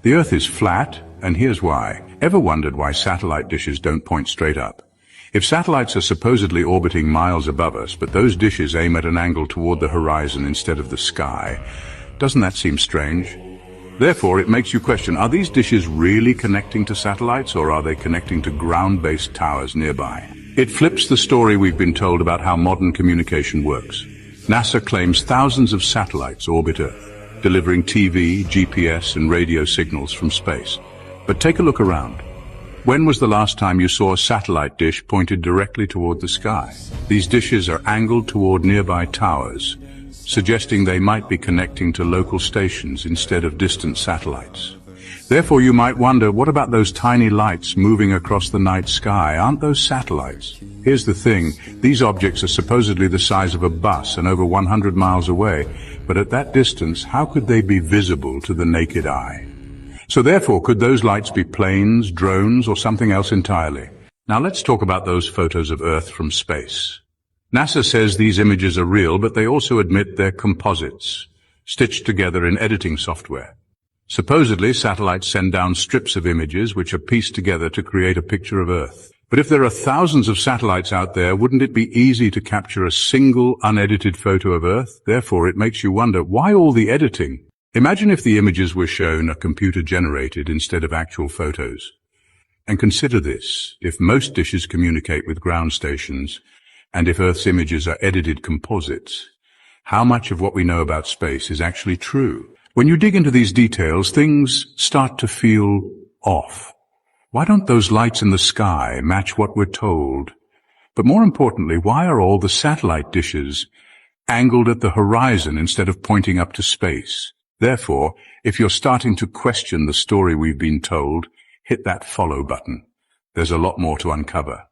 The Earth is flat, and here's why. Ever wondered why satellite dishes don't point straight up? If satellites are supposedly orbiting miles above us, but those dishes aim at an angle toward the horizon instead of the sky, doesn't that seem strange? Therefore, it makes you question, are these dishes really connecting to satellites, or are they connecting to ground-based towers nearby? It flips the story we've been told about how modern communication works. NASA claims thousands of satellites orbit Earth, delivering TV, GPS, and radio signals from space. But take a look around. When was the last time you saw a satellite dish pointed directly toward the sky? These dishes are angled toward nearby towers, suggesting they might be connecting to local stations instead of distant satellites. Therefore, you might wonder, what about those tiny lights moving across the night sky? Aren't those satellites? Here's the thing, these objects are supposedly the size of a bus and over 100 miles away, but at that distance, how could they be visible to the naked eye? So therefore, could those lights be planes, drones, or something else entirely? Now let's talk about those photos of Earth from space. NASA says these images are real, but they also admit they're composites, stitched together in editing software. Supposedly, satellites send down strips of images which are pieced together to create a picture of Earth. But if there are thousands of satellites out there, wouldn't it be easy to capture a single unedited photo of Earth? Therefore, it makes you wonder, why all the editing? Imagine if the images we're shown are computer-generated instead of actual photos. And consider this, if most dishes communicate with ground stations, and if Earth's images are edited composites, how much of what we know about space is actually true? When you dig into these details, things start to feel off. Why don't those lights in the sky match what we're told? But more importantly, why are all the satellite dishes angled at the horizon instead of pointing up to space? Therefore, if you're starting to question the story we've been told, hit that follow button. There's a lot more to uncover.